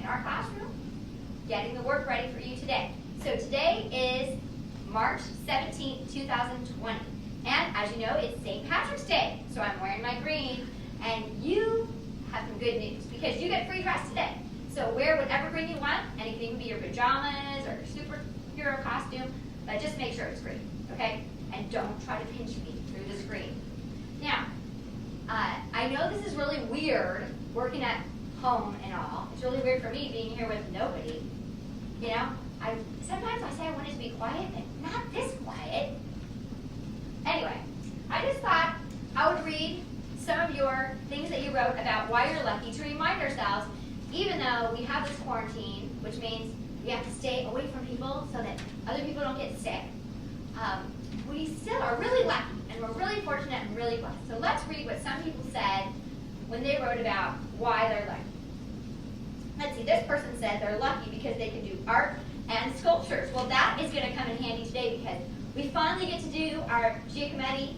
in our classroom, getting the work ready for you today. So today is March 17th, 2020. And as you know, it's St. Patrick's Day. So I'm wearing my green, and you have some good news because you get free dress today. So wear whatever green you want. Anything can be your pajamas or your superhero costume, but just make sure it's green, okay? And don't try to pinch me through the screen. Now, I know this is really weird working at home and all. It's really weird for me being here with nobody. You know, sometimes I say I wanted to be quiet, but not this quiet. Anyway, I just thought I would read some of your things that you wrote about why you're lucky to remind ourselves, even though we have this quarantine, which means we have to stay away from people so that other people don't get sick. We still are really lucky, and we're really fortunate and really blessed. So let's read what some people said when they wrote about why they're lucky. Let's see, this person said they're lucky because they can do art and sculptures. Well, that is going to come in handy today because we finally get to do our Giacometti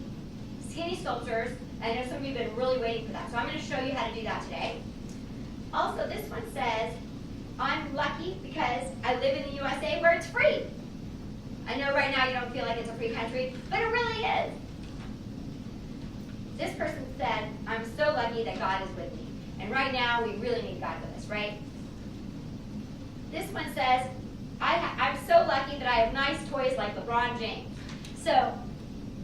skinny sculptures. I know some of you have been really waiting for that, so I'm going to show you how to do that today. Also, this one says, I'm lucky because I live in the USA where it's free. I know right now you don't feel like it's a free country, but it really is. This person said, I'm so lucky that God is with me. And right now, we really need God with us, right? This one says, I'm so lucky that I have nice toys like LeBron James. So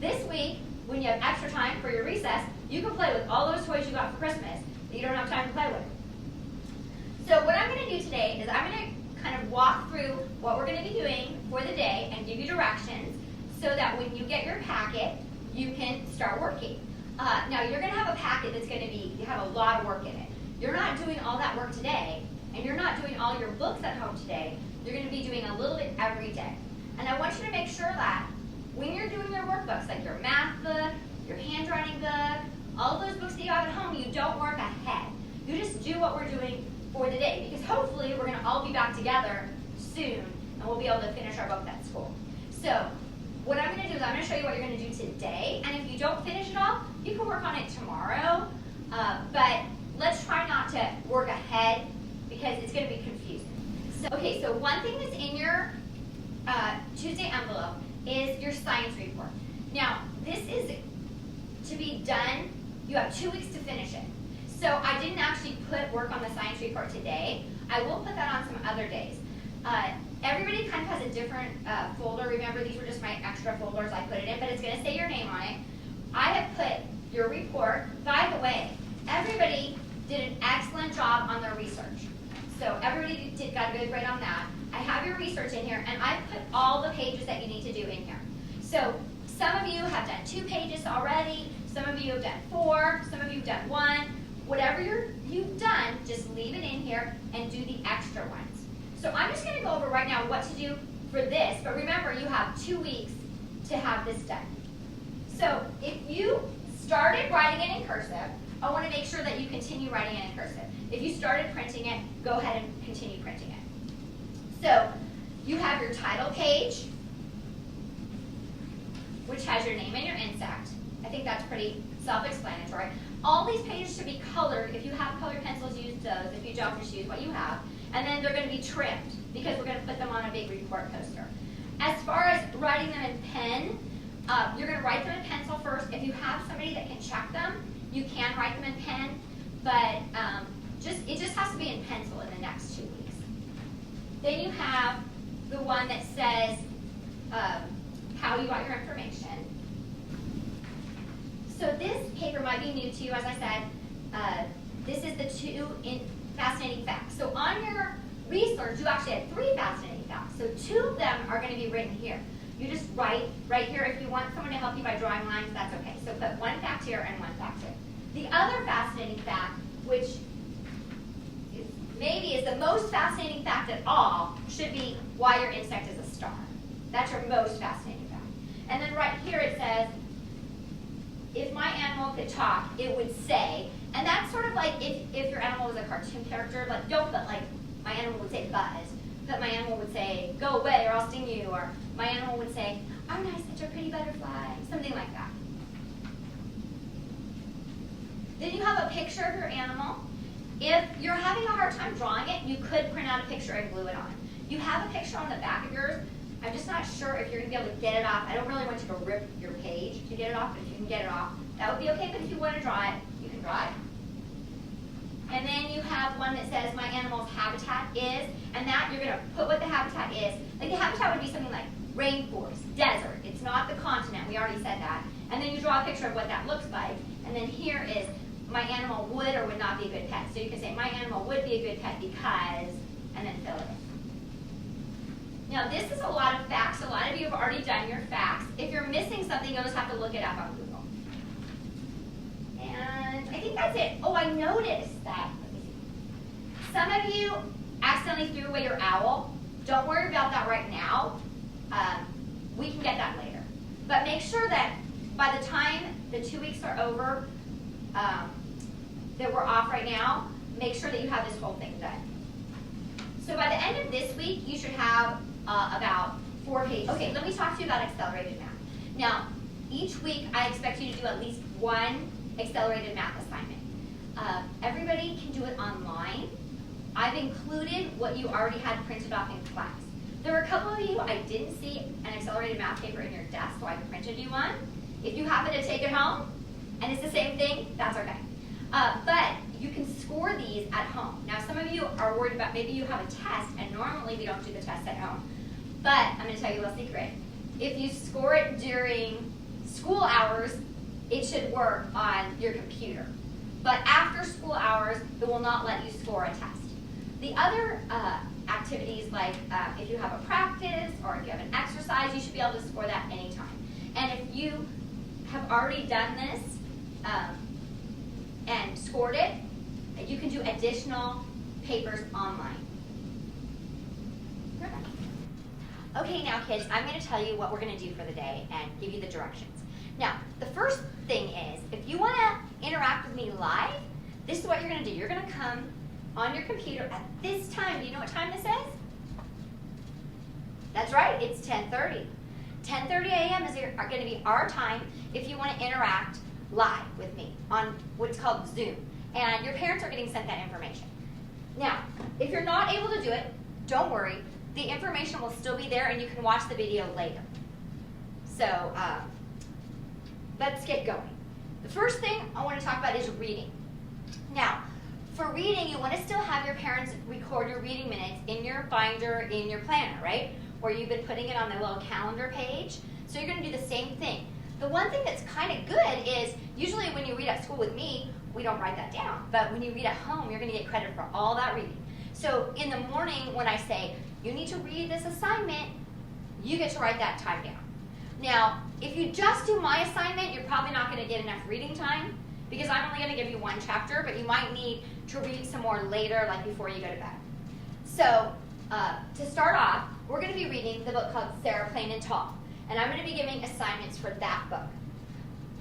this week, when you have extra time for your recess, you can play with all those toys you got for Christmas that you don't have time to play with. So what I'm going to do today is I'm going to kind of walk through what we're going to be doing for the day and give you directions so that when you get your packet, you can start working. Now, you're going to have a packet that's going to have a lot of work in it. You're not doing all that work today, and you're not doing all your books at home today. You're going to be doing a little bit every day. And I want you to make sure that when you're doing your workbooks, like your math book, your handwriting book, all those books that you have at home, you don't work ahead. You just do what we're doing for the day, because hopefully we're going to all be back together soon, and we'll be able to finish our book at school. So what I'm going to do is I'm going to show you what you're going to do today, and if you don't finish it all, you can work on it tomorrow, but let's try not to work ahead because it's going to be confusing. So one thing that's in your Tuesday envelope is your science report. Now, this is to be done, you have 2 weeks to finish it. So I didn't actually put work on the science report today. I will put that on some other days. Everybody kind of has a different folder. Remember, these were just my extra folders I put it in, but it's going to say your name on it. I have put your report. By the way, everybody did an excellent job on their research. So everybody got a good grade on that. I have your research in here, and I've put all the pages that you need to do in here. So some of you have done 2 pages already. Some of you have done 4. Some of you have done 1. Whatever you've done, just leave it in here and do the extra ones. So I'm just going to go over right now what to do for this, but remember you have 2 weeks to have this done. So if you started writing it in cursive, I want to make sure that you continue writing it in cursive. If you started printing it, go ahead and continue printing it. So you have your title page, which has your name and your insect. I think that's pretty self-explanatory. All these pages should be colored. If you have colored pencils, use those. If you don't, just use what you have. And then they're going to be trimmed because we're going to put them on a big report poster. As far as writing them in pen, you're going to write them in pencil first. If you have somebody that can check them, you can write them in pen, but it just has to be in pencil in the next 2 weeks. Then you have the one that says how you got your information. So this paper might be new to you, as I said. This is the 2 fascinating facts. So on your research, you actually had 3 fascinating facts. So 2 of them are going to be written here. You just write right here. If you want someone to help you by drawing lines, that's okay. So put 1 fact here and 1 fact here. The other fascinating fact, which maybe is the most fascinating fact at all, should be why your insect is a star. That's your most fascinating fact. And then right here it says, if my animal could talk, it would say, and that's sort of like if your animal was a cartoon character, like don't put like, my animal would say buzz, but my animal would say, go away or I'll sting you, or my animal would say, aren't I such a pretty butterfly, something like that. Then you have a picture of your animal. If you're having a hard time drawing it, you could print out a picture and glue it on. You have a picture on the back of yours. I'm just not sure if you're going to be able to get it off. I don't really want you to rip your page to get it off, but if you can get it off, that would be okay. But if you want to draw it, you can draw it. And then you have one that says my animal's habitat is, and that you're going to put what the habitat is. Like the habitat would be something like rainforest, desert. It's not the continent. We already said that. And then you draw a picture of what that looks like. And then here is my animal would or would not be a good pet. So you can say my animal would be a good pet because, and then fill it in. Now this is a lot of facts. A lot of you have already done your facts. If you're missing something, you'll just have to look it up on Google. And I think that's it. Oh, I noticed that. Let me see. Some of you accidentally threw away your owl. Don't worry about that right now. We can get that later. But make sure that by the time the 2 weeks are over, that we're off right now, make sure that you have this whole thing done. So by the end of this week, you should have about 4 pages. Okay, let me talk to you about accelerated math. Now, each week I expect you to do at least one accelerated math assignment. Everybody can do it online. I've included what you already had printed off in class. There were a couple of you I didn't see an accelerated math paper in your desk, so I printed you one. If you happen to take it home and it's the same thing, that's okay. But you can score these at home. Now, some of you are worried about maybe you have a test, and normally we don't do the test at home. But I'm going to tell you a little secret. If you score it during school hours, it should work on your computer. But after school hours, it will not let you score a test. The other activities, like if you have a practice or if you have an exercise, you should be able to score that anytime. And if you have already done this and scored it, you can do additional papers online. Okay, now kids, I'm going to tell you what we're going to do for the day and give you the directions. Now, the first thing is, if you want to interact with me live, this is what you're going to do. You're going to come on your computer at this time. Do you know what time this is? That's right, it's 10:30. 10:30 a.m. is going to be our time if you want to interact live with me on what's called Zoom. And your parents are getting sent that information. Now, if you're not able to do it, don't worry. The information will still be there and you can watch the video later. So, let's get going. The first thing I want to talk about is reading. Now, for reading, you want to still have your parents record your reading minutes in your binder, in your planner, right? Or you've been putting it on the little calendar page. So you're going to do the same thing. The one thing that's kind of good is, usually when you read at school with me, we don't write that down. But when you read at home, you're going to get credit for all that reading. So in the morning when I say, you need to read this assignment, you get to write that time down. Now, if you just do my assignment, you're probably not going to get enough reading time because I'm only going to give you one chapter, but you might need to read some more later, like before you go to bed. So, to start off, we're going to be reading the book called Sarah Plain and Tall, and I'm going to be giving assignments for that book.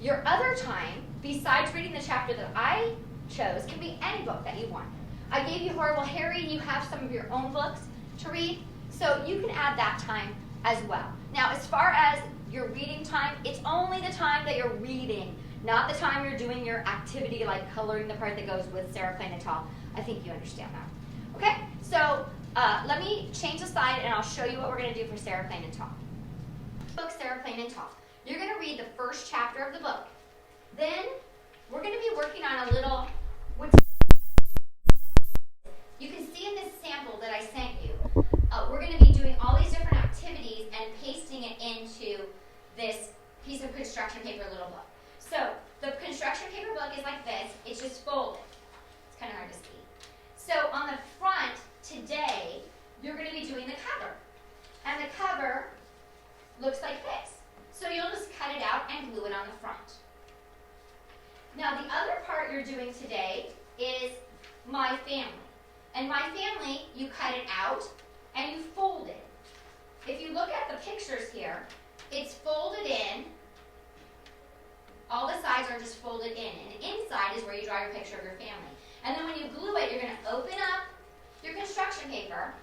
Your other time, besides reading the chapter that I chose, can be any book that you want. I gave you Horrible Harry, and you have some of your own books to read, so you can add that time as well. Now, as far as your reading time, it's only the time that you're reading, not the time you're doing your activity like coloring the part that goes with Sarah Plain and Tall. I think you understand that. Okay, so let me change the slide and I'll show you what we're going to do for Sarah Plain and Tall. Book Sarah Plain and Tall. You're going to read the first chapter of the book. Then we're going to be working on a little, you can see in this sample that I sent you, we're going to be doing all these different activities and pasting it into this piece of construction paper little book. So the construction paper book is like this. It's just folded. It's kind of hard to see. So on the front today, you're going to be doing the cover. And the cover looks like this. So you'll just cut it out and glue it on the front. Now the other part you're doing today is My Family. And My Family, you cut it out and you fold it. If you look at the pictures here, it's folded in. All the sides are just folded in. And the inside is where you draw your picture of your family. And then when you glue it, you're going to open up your construction paper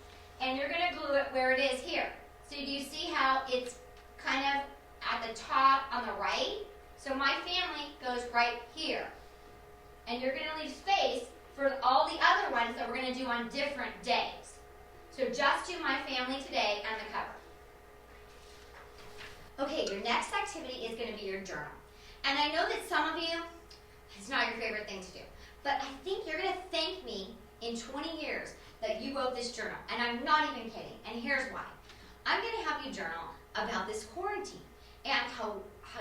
and you're going to glue it where it is here. So do you see how it's kind of at the top on the right? So My Family goes right here. And you're going to leave space for all the other ones that we're going to do on different days. So just do my family today and the cover. Okay, your next activity is going to be your journal. And I know that some of you, it's not your favorite thing to do, but I think you're going to thank me in 20 years that you wrote this journal. And I'm not even kidding. And here's why. I'm going to have you journal about this quarantine and how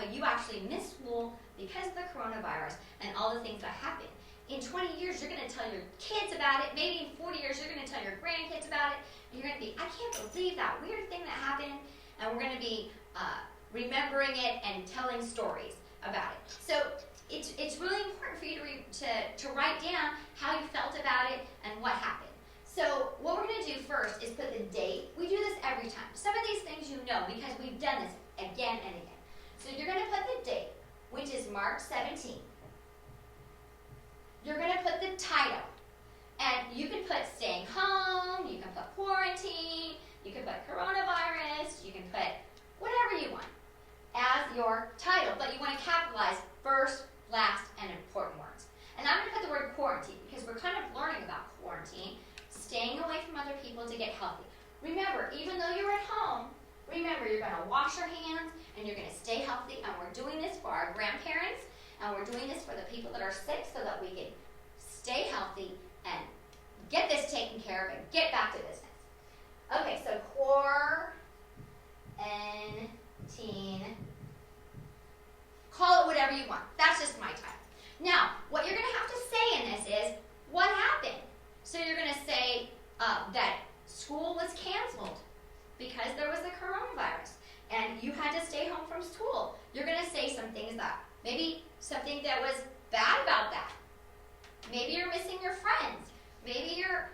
you actually missed school because of the coronavirus and all the things that happened. In 20 years, you're going to tell your kids about it. Maybe in 40 years, you're going to tell your grandkids about it. And you're going to be, I can't believe that weird thing that happened. And we're going to be remembering it and telling stories about it. So it's really important for you to write down how you felt about it and what happened. So what we're going to do first is put the date. We do this every time. Some of these things you know because we've done this again and again. So you're going to put the date, which is March 17th. You're going to put the title. And you can put staying home, you can put quarantine, you can put coronavirus, you can put whatever you want as your title. But you want to capitalize first, last, and important words. And I'm going to put the word quarantine because we're kind of learning about quarantine, staying away from other people to get healthy. Remember, even though you're at home, remember you're going to wash your hands and you're going to stay healthy. And we're doing this for our grandparents and we're doing this for the people that are sick so that we can stay healthy and get this taken care of and get back to business. Okay, so quarantine. Call it whatever you want. That's just my title. Now, what you're going to have to say in this is, what happened? So you're going to say that school was canceled because there was the coronavirus and you had to stay home from school. You're going to say some things that, maybe something that was bad about that. Maybe you're missing your friends. Maybe you're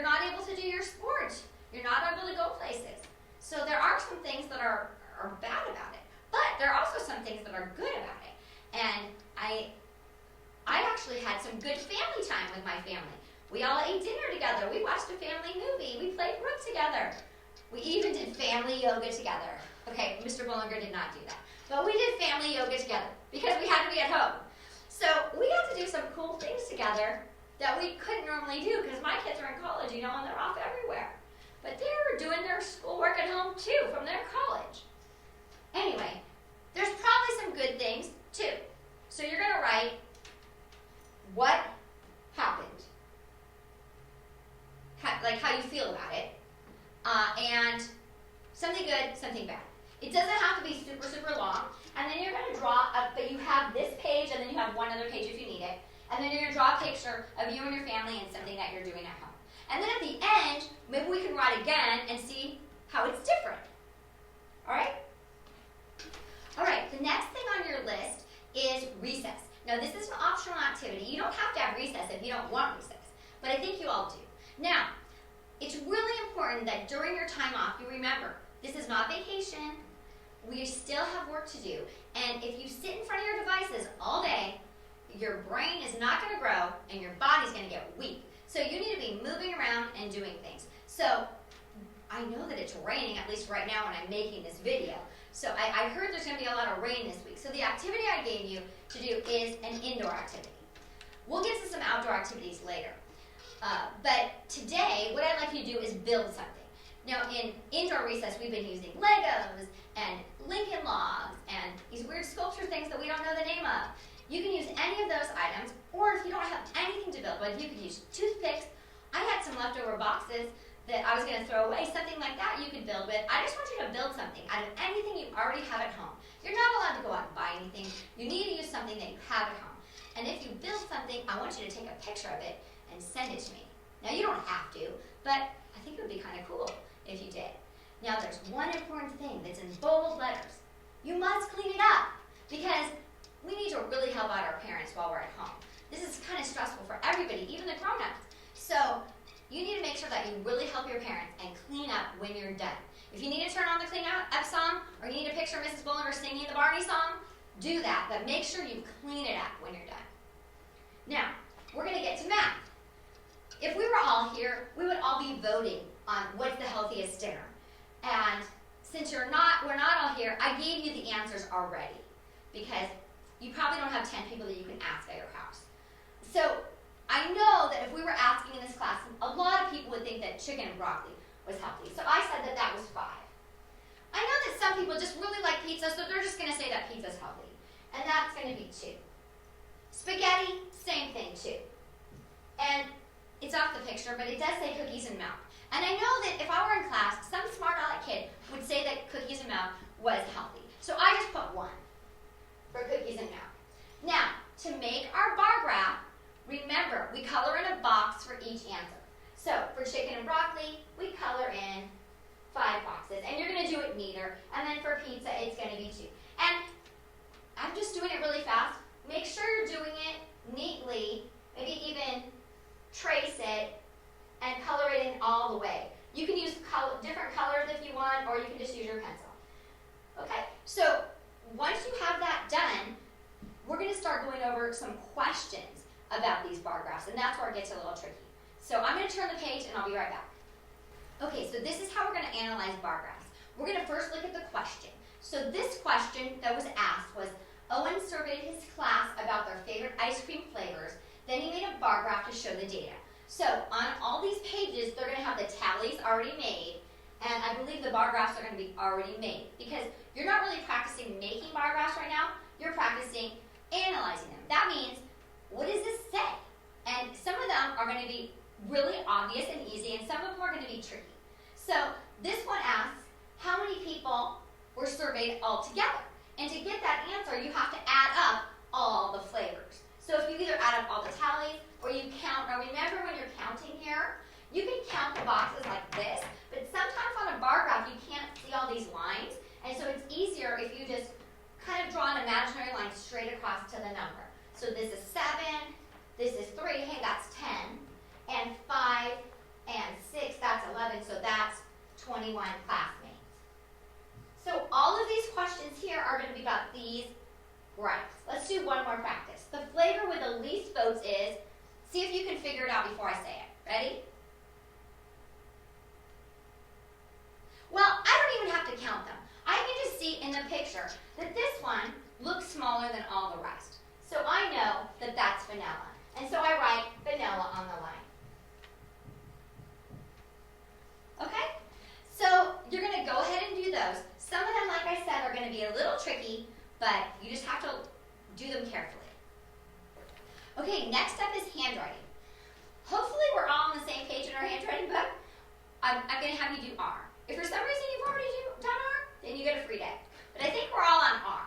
not able to do your sports. You're not able to go places. So there are some things that are bad about it. But there are also some things that are good about it. And I actually had some good family time with my family. We all ate dinner together. We watched a family movie. We played Rook together. We even did family yoga together. Okay, Mr. Bollinger did not do that. But we did family yoga together because we had to be at home. So we got to do some cool things together that we couldn't normally do because my kids are in college, and they're off everywhere. But they were doing their schoolwork at home too from their college. Anyway, there's probably some good things too. So you're going to write what happened, like how you feel about it, and something good, something bad. It doesn't have to be super, super long. And then you're going to draw but you have this page, and then you have one other page if you need it. And then you're going to draw a picture of you and your family and something that you're doing at home. And then at the end, maybe we can write again and see how it's different. All right? All right, the next thing on your list is recess. Now, this is an optional activity. You don't have to have recess if you don't want recess, but I think you all do. Now, it's really important that during your time off, you remember, this is not vacation. We still have work to do. And if you sit in front of your devices all day, your brain is not going to grow and your body's going to get weak. So you need to be moving around and doing things. So I know that it's raining, at least right now when I'm making this video. So I heard there's going to be a lot of rain this week. So the activity I gave you to do is an indoor activity. We'll get to some outdoor activities later. But today, what I'd like you to do is build something. Now, in indoor recess, we've been using Legos and Lincoln Logs and these weird sculpture things that we don't know the name of. You can use any of those items, or if you don't have anything to build with, you can use toothpicks. I had some leftover boxes that I was going to throw away, something like that you could build with. I just want you to build something out of anything you already have at home. You're not allowed to go out and buy anything. You need to use something that you have at home. And if you build something, I want you to take a picture of it and send it to me. Now, you don't have to, but I think it would be kind of cool if you did. Now, there's one important thing that's in bold letters. You must clean it up because we need to really help out our parents while we're at home. This is kind of stressful for everybody, even the grown-ups. So you need to make sure that you really help your parents and clean up when you're done. If you need to turn on the clean up song, or you need a picture of Mrs. Bollinger singing the Barney song, do that, but make sure you clean it up when you're done. Now, we're going to get to math. If we were all here, we would all be voting on what's the healthiest dinner. And since we're not all here, I gave you the answers already because you probably don't have 10 people that you can ask at your house. So I know chicken and broccoli was healthy. So I said that that was 5. I know that some people just really like pizza, so they're just going to say that pizza's healthy. And that's going to be 2. Spaghetti, same thing, 2. And it's off the picture, but it does say cookies and milk. And I know that if I were in class, some smart aleck kid would say that cookies and milk was healthy. So I just put 1 for cookies and milk. Now, to make our bar graph, remember, we color in a box for each answer. So for chicken and broccoli, we color in 5 boxes. And you're going to do it neater. And then for pizza, it's going to be 2. And I'm just doing it really fast. Make sure you're doing it neatly, maybe even trace it and color it in all the way. You can use different colors if you want, or you can just use your pencil. Okay, so once you have that done, we're going to start going over some questions about these bar graphs, and that's where it gets a little tricky. So I'm going to turn the page, and I'll be right back. Okay, so this is how we're going to analyze bar graphs. We're going to first look at the question. So this question that was asked was, Owen surveyed his class about their favorite ice cream flavors. Then he made a bar graph to show the data. So on all these pages, they're going to have the tallies already made, and I believe the bar graphs are going to be already made, because you're not really practicing making bar graphs right now. You're practicing analyzing them. That means, what does this say? And some of them are going to be really obvious and easy, and some of them are going to be tricky. So this one asks, how many people were surveyed altogether? And to get that answer, you have to add up all the flavors. So if you either add up all the tallies, or you count, now remember when you're counting here, you can count the boxes like this, but sometimes on a bar graph, you can't see all these lines, and so it's easier if you just kind of draw an imaginary line straight across to the number. So this is 7, this is 3, hey, that's 10, and 5, and 6, that's 11, so that's 21 classmates. So all of these questions here are going to be about these graphs. Let's do one more practice. The flavor with the least votes is, see if you can figure it out before I say it. Ready? Well, I don't even have to count them. I can just see in the picture that this one looks smaller than all the rest. So I know that that's vanilla. And so I write vanilla on the line. Okay? So you're going to go ahead and do those. Some of them, like I said, are going to be a little tricky, but you just have to do them carefully. Okay, next up is handwriting. Hopefully we're all on the same page in our handwriting book. I'm going to have you do R. If for some reason you've already done R, then you get a free day. But I think we're all on R.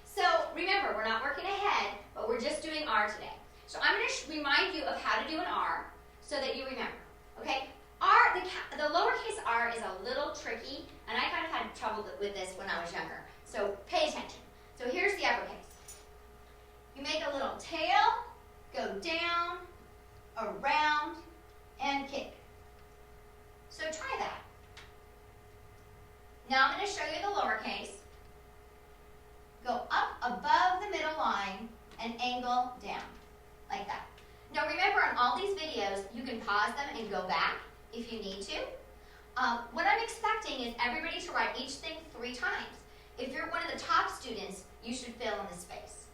So remember, we're not working ahead, but we're just doing R today. So I'm going to remind you of how to do an R so that you remember. Okay? R, the lowercase r is a little tricky, and I kind of had trouble with this when I was younger. So pay attention. So here's the uppercase. You make a little tail, go down, around, and kick. So try that. Now I'm going to show you the lowercase. Go up above the middle line and angle down, like that. Now remember, on all these videos, you can pause them and go back if you need to. What I'm expecting is everybody to write each thing 3 times. If you're one of the top students, you should fill in the space.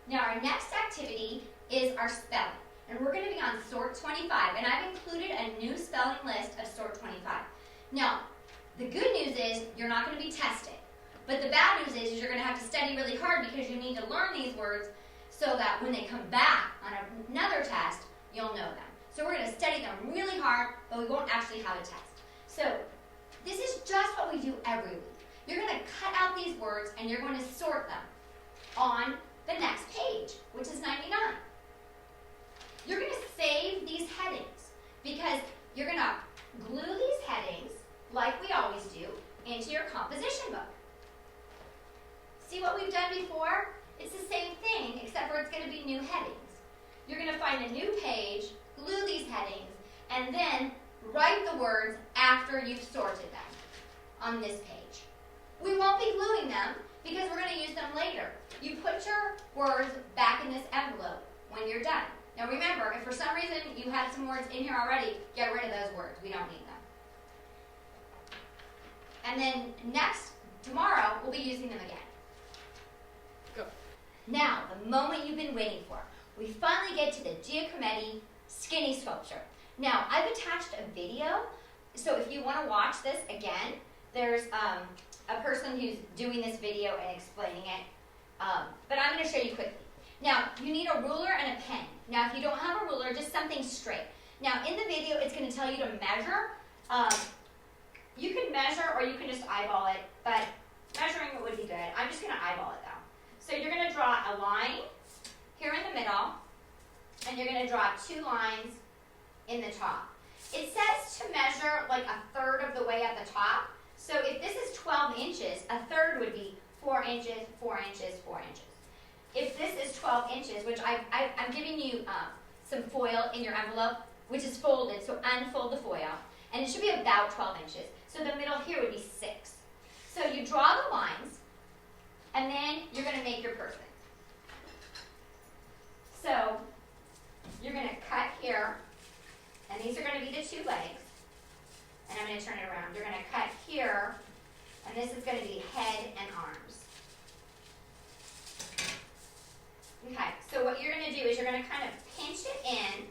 Now our next activity is our spelling. And we're going to be on Sort 25. And I've included a new spelling list of Sort 25. Now, the good news is you're not going to be tested. But the bad news is you're going to have to study really hard because you need to learn these words so that when they come back on another test, you'll know them. So we're going to study them really hard, but we won't actually have a test. So this is just what we do every week. You're going to cut out these words and you're going to sort them on the next page, which is 99. You're going to save these headings because you're going to glue these headings, like we always do, into your composition book. See what we've done before? It's the same thing, except for it's going to be new headings. You're going to find a new page, glue these headings, and then write the words after you've sorted them on this page. We won't be gluing them because we're going to use them later. You put your words back in this envelope when you're done. Now remember, if for some reason you had some words in here already, get rid of those words. We don't need them. And then tomorrow, we'll be using them again. Go. Now, the moment you've been waiting for. We finally get to the Giacometti Sculpture. Now, I've attached a video, so if you want to watch this again, there's a person who's doing this video and explaining it, but I'm going to show you quickly. Now, you need a ruler and a pen. Now, if you don't have a ruler, just something straight. Now, in the video, it's going to tell you to measure. You can measure or you can just eyeball it, but measuring it would be good. I'm just going to eyeball it, though. So you're going to draw a line here in the middle, and you're going to draw 2 lines in the top. It says to measure like a third of the way at the top. So if this is 12 inches, a third would be 4 inches, 4 inches, 4 inches. If this is 12 inches, which I'm giving you some foil in your envelope, which is folded, so unfold the foil, and it should be about 12 inches. So the middle here would be 6. So you draw the lines, and then you're going to make your person. So you're going to cut here, and these are going to be the 2 legs, and I'm going to turn it around. You're going to cut here, and this is going to be head and arms. Okay, so what you're going to do is you're going to kind of pinch it in.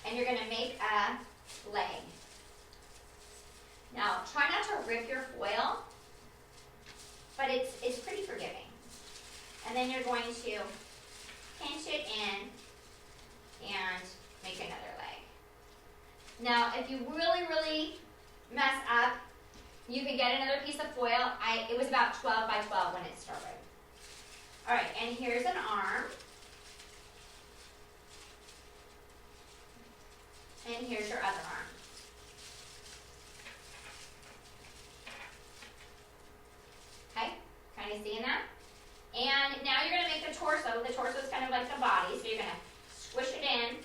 And you're going to make a leg. Now, try not to rip your foil, but it's pretty forgiving. And then you're going to pinch it in and make another leg. Now, if you really, really mess up, you can get another piece of foil. It was about 12 by 12 when it started. All right, and here's an arm. And here's your other arm. Okay, kind of seeing that? And now you're going to make the torso. The torso is kind of like the body, so you're going to squish it in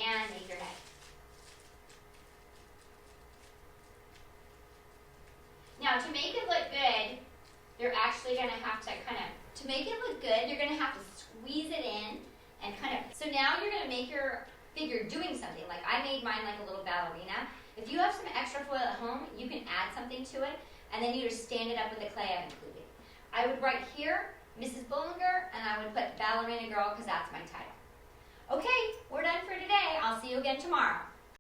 and make your head. Now, to make it look good, you're actually going to have to to make it look good, you're going to have to squeeze it in and so now you're going to make your figure doing something. Like I made mine like a little ballerina. If you have some extra foil at home, you can add something to it, and then you just stand it up with the clay I've included. I would write here, Mrs. Bullinger, and I would put Ballerina Girl because that's my title. Okay, we're done for today. I'll see you again tomorrow.